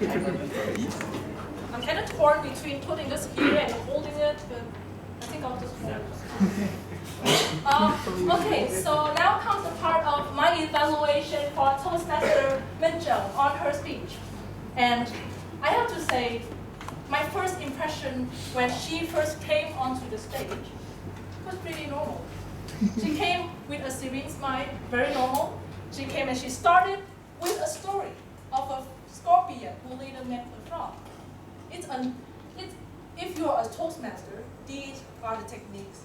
I'm kind of torn between putting this here and holding it, but I think I'll just hold it. Okay, so now comes the part of my evaluation for Toastmaster Minjung on her speech. And I have to say, my first impression when she first came onto the stage was pretty normal. She came with a serene smile, very normal. She came and she started with a story of a scorpion who later met a frog. If you're a Toastmaster, these are the techniques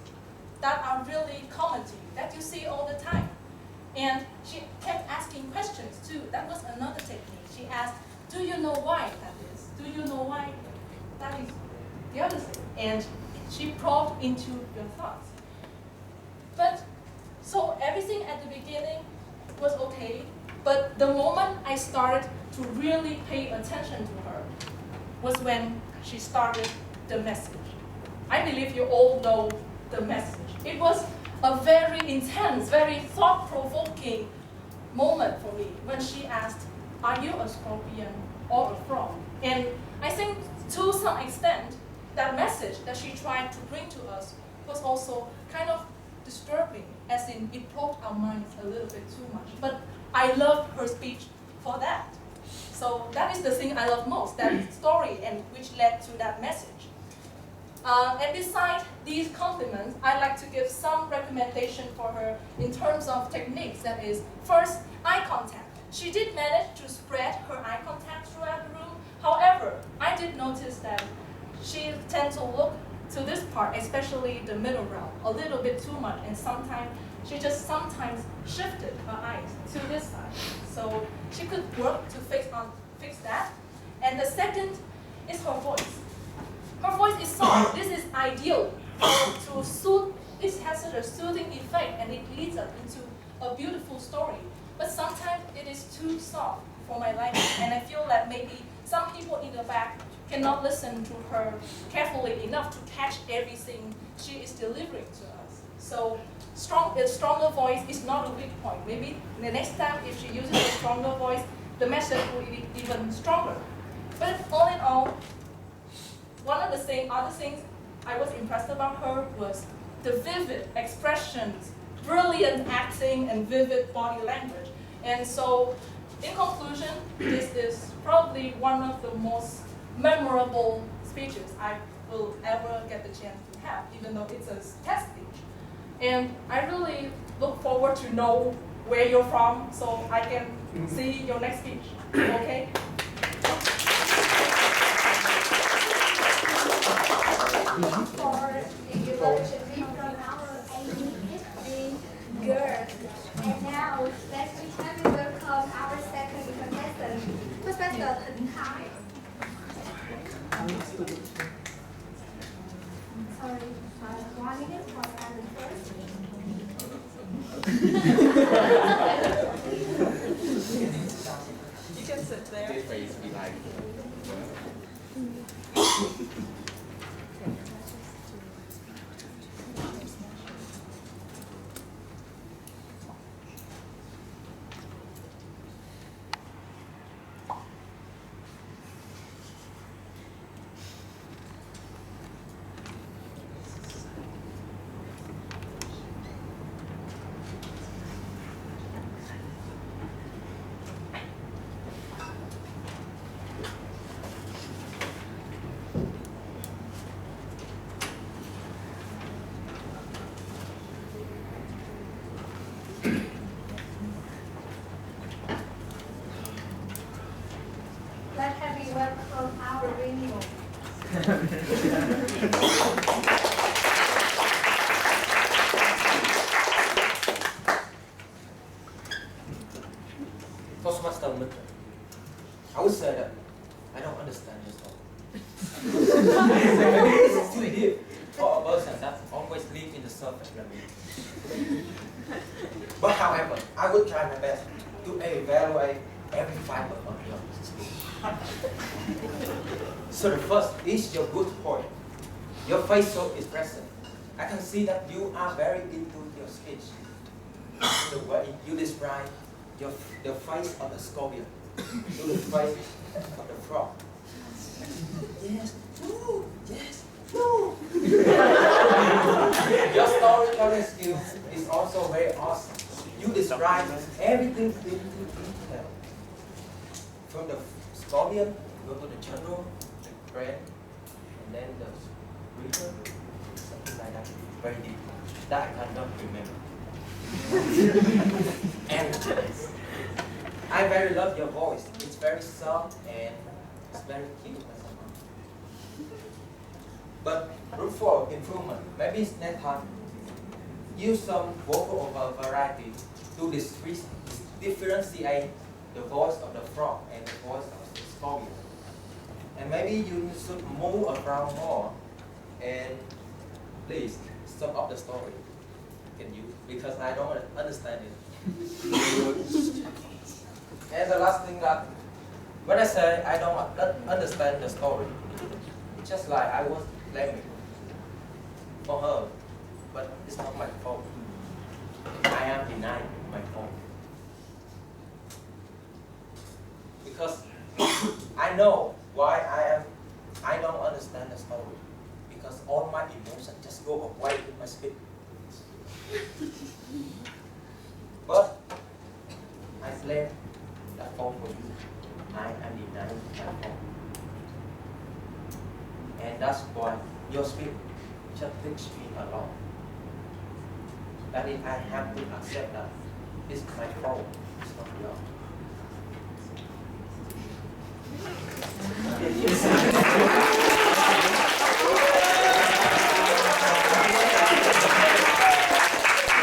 that are really common to you, that you see all the time. And she kept asking questions too. That was another technique. She asked, do you know why that is? Do you know why that is the other thing? And she probed into your thoughts. But, so everything at the beginning was okay, but the moment I started to really pay attention to her was when she started the message. I believe you all know the message. It was a very intense, very thought-provoking moment for me when she asked, are you a scorpion or a frog? And I think to some extent, that message that she tried to bring to us was also kind of disturbing, as in it poked our minds a little bit too much. But I love her speech for that. So that is the thing I love most, that story, and which led to that message. And besides these compliments, I'd like to give some recommendation for her in terms of techniques. That is, first, eye contact. She did manage to spread her eye contact throughout the room. However, I did notice that she tends to look to this part, especially the middle round, a little bit too much, and sometimes she just sometimes shifted her eyes to this side. So she could work to fix that. And the second is her voice. Her voice is soft. This is ideal to soothe. This has such a soothing effect, and it leads us into a beautiful story. But sometimes it is too soft for my liking, and I feel that maybe some people in the back cannot listen to her carefully enough to catch everything she is delivering to us. So a stronger voice is not a weak point. Maybe the next time if she uses a stronger voice, the message will be even stronger. But all in all, one of the other things I was impressed about her was the vivid expressions, brilliant acting, and vivid body language. And so, in conclusion, this is probably one of the most memorable speeches I will ever get the chance to have, even though it's a test speech. And I really look forward to know where you're from so I can see your next speech. Okay? For the evaluation from our UEH-ISB girl. And now, let's welcome our second contestant, Professor Thịnh Thái. Sorry, 1 minute for Aaron first. You can sit there. Let's have you welcome our renewal. Toastmaster Mitchell, I would say that I don't understand your story. It's too deep for a person that always lives in the surface level. But however, I would try my best to evaluate every fiber of your speech. So the first is your good point. Your facial expression. I can see that you are very into your speech. The way you describe the face of a scorpion. to the face of the frog. Yes, no, yes, no. Your storytelling skill is also very awesome. You describe everything into detail. From the scorpion, go to the jungle, the crane, and then the river, something like that. Very deep. That I cannot remember. And I very love your voice. It's very soft and it's very cute. But room for improvement. Maybe next time use some vocal over variety to differentiate the voice of the frog and the voice of the scorpion. And maybe you should move around more and please sum up the story. Can you? Because I don't understand it. And the last thing that when I say I don't understand the story, it's just like I was blaming for her, but it's not my fault. I am denying my fault. Because I know why I don't understand the story. Because all my emotions just go away in my speech. But I blame that fault for you. I am denying my fault. And that's why your speech just takes me along. That is, I have to accept that it's my fault, it's not yours.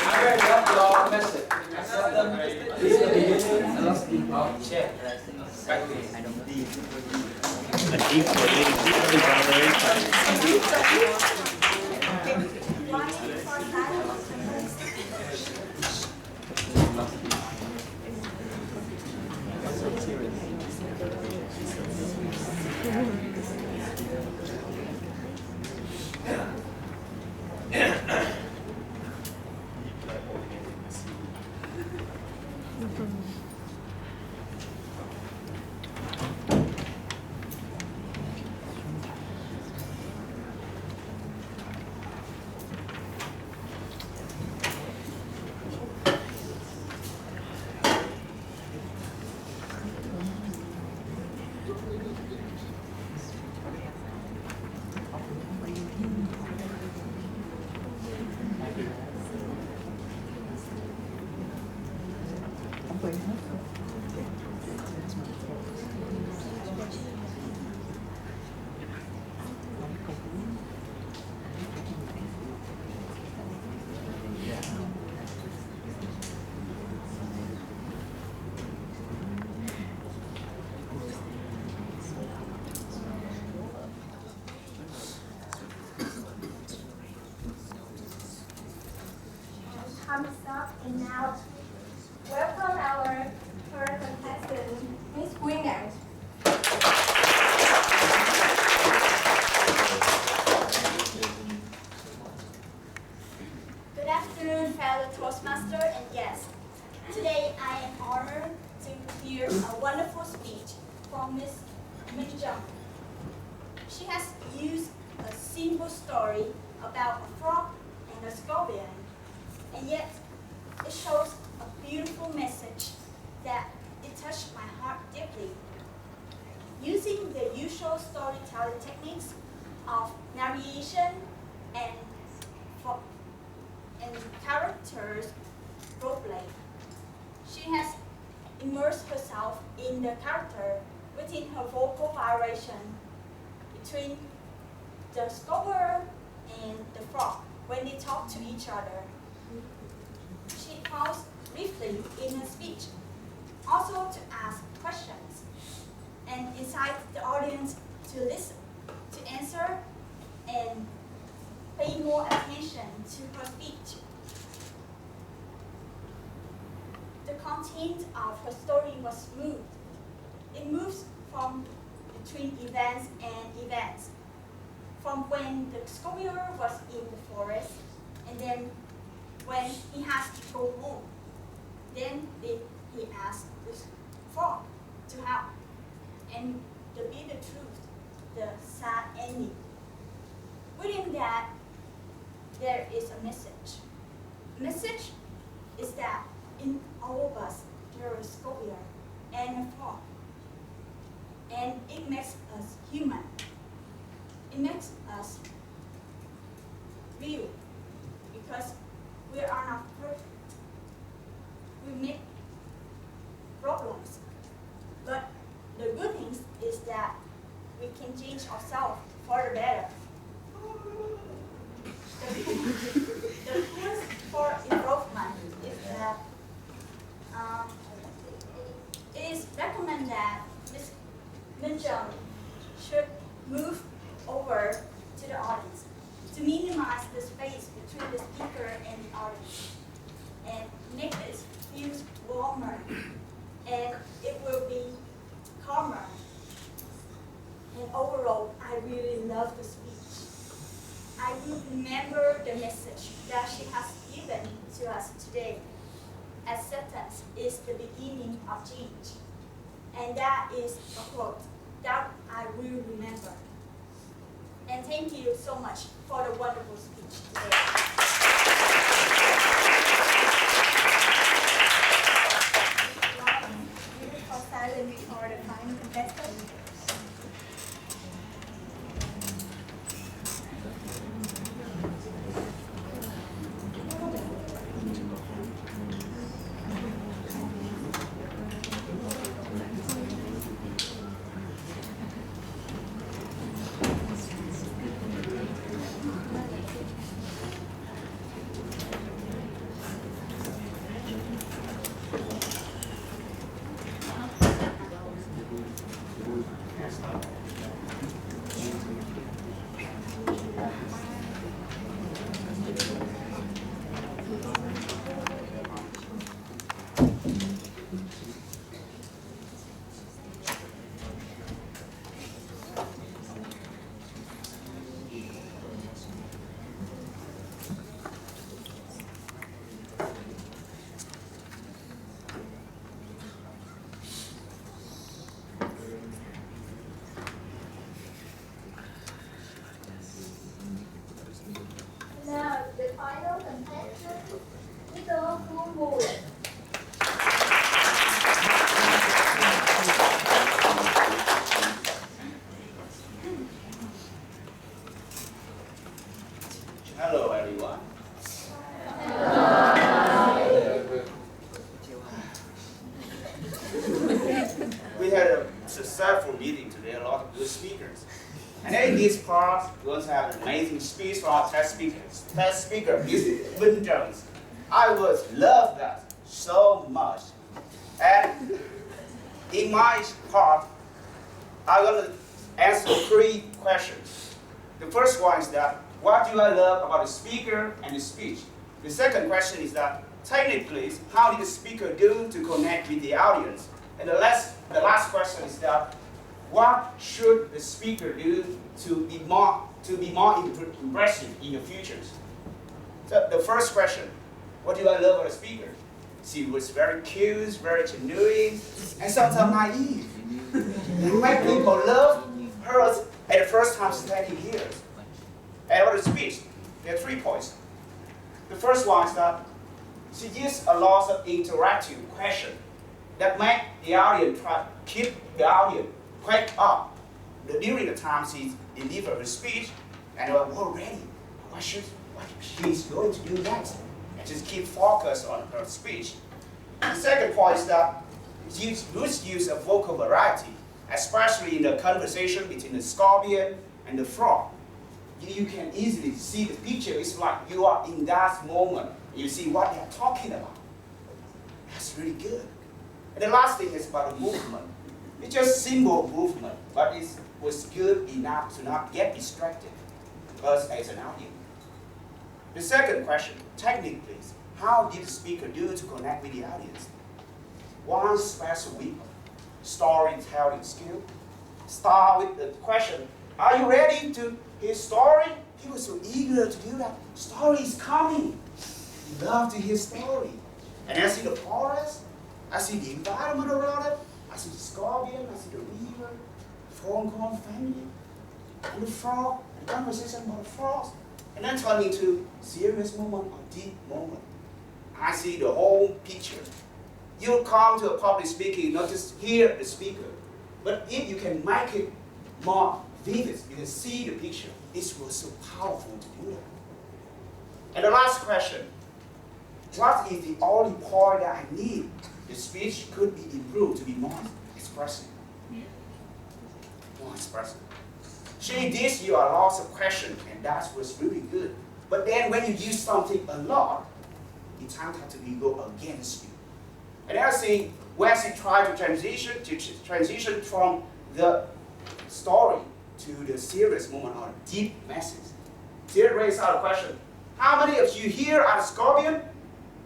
I very love your message. Accept them. This is the beginning of change. Back to you. Time's up, and now welcome our third contestant, Miss Winnet. Good afternoon, fellow Toastmaster and guests. Today I am honored to hear a wonderful speech from Miss Min Jung. She has used a simple story about a frog and a scorpion, and yet it shows a beautiful message that it touched my heart deeply. Using the usual storytelling techniques of narration and characters roleplay, she has immersed herself in the character within her vocal variation between the scorpion and the frog when they talk to each other. She paused briefly in her speech, also to ask questions, and incite the audience to listen, to answer, and pay more attention to her speech. The content of her story was smooth. It moves from between events and events, from when the scorpion was in the forest, and then when he has to go home. Then he asked the frog to help. and a frog. And it makes us human. It makes us real because we are not perfect. We make problems. But the good thing is that we can change ourselves for the better. The tools for improvement is that it is recommended that Ms. Minjung should move over to the audience to minimize the space between the speaker and the audience and make it feel warmer, and it will be calmer. And overall, I really love the speech. I will remember the message that she has given to us today. Acceptance is the beginning of change. And that is a quote that I will remember. And thank you so much for the wonderful speech today. For silent before the final contestant. Now, the final contestant, Mr. Kumu. Hello, everyone. We had a successful meeting today, a lot of good speakers. And in this part, we're going to have an amazing speech from our test speakers. Test speaker, Ms. Win Jones. I would love that so much. And in my part, I'm going to answer 3 questions. The first one is that, what do I love about the speaker and the speech? The second question is that, technically, how did the speaker do to connect with the audience? And the last question is that, what should the speaker do to be more impressive in the future? So the first question, what do I love about the speaker? She was very cute, very genuine, and sometimes naive. And make people love her at the first time standing here. And about the speech, there are 3 points. The first one is that she used a lot of interactive questions that make the audience keep the audience quite up during the time she delivered her speech, and they were all ready. What she's going to do next, and just keep focus on her speech. The second point is that good use of vocal variety, especially in the conversation between the scorpion and the frog. You can easily see the picture. It's like you are in that moment. You see what they are talking about. That's really good. And the last thing is about the movement. It's just simple movement, but it was good enough to not get distracted us as an audience. The second question, technically, how did the speaker do to connect with the audience? One special weapon, storytelling skill. Start with the question, are you ready to hear story? He was so eager to do that. Story is coming. He loved to hear story. And I see the forest, I see the environment around it, I see the scorpion, I see the river, phone call family, and the frog, and the conversation about the frogs. And then turn into serious moment or deep moment. I see the whole picture. You come to a public speaking, not just hear the speaker, but if you can make it more vivid, you can see the picture. It was so powerful to do that. And the last question, what is the only point that I need? The speech could be improved to be more expressive. More expressive. She did you a lot of questions, and that was really good. But then when you use something a lot, it turns out to be go against you. And I think when she tried to transition from the story to the serious moment or deep message, she raised out a question. How many of you here are scorpion?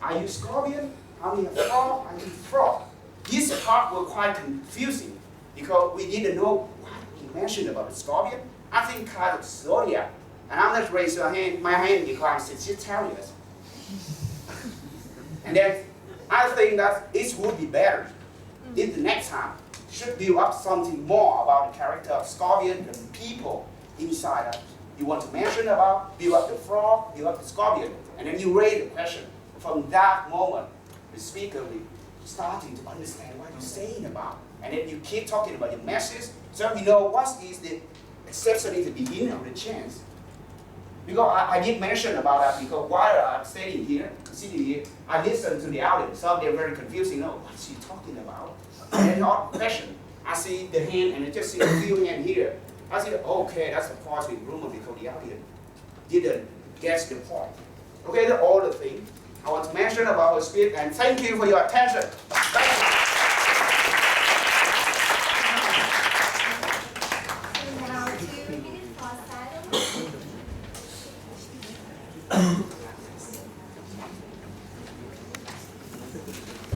Are you scorpion? How many are frog? Are you frog? This part was quite confusing because we didn't know what he mentioned about the scorpion. I think kind of zodiac. And I'm not raising my hand because I'm Sagittarius. And then I think that it would be better if the next time should build up something more about the character of scorpion, the people inside us. You want to mention about, build up the frog, build up the scorpion, and then you raise the question. From that moment, the speaker will starting to understand what you're saying about. And then you keep talking about your message, so you know what is the exception in the beginning of the chance. Because I did mention about that because while I'm sitting here, I listened to the audience. Some they're very confusing. Oh, what's she talking about? And then not question. I see the hand and I just see a few hand here. I said, okay, that's a positive rumor because the audience didn't guess the point. Okay, that's all the things I want to mention about her speech, and thank you for your attention. Thank you. Now 2 minutes for silence.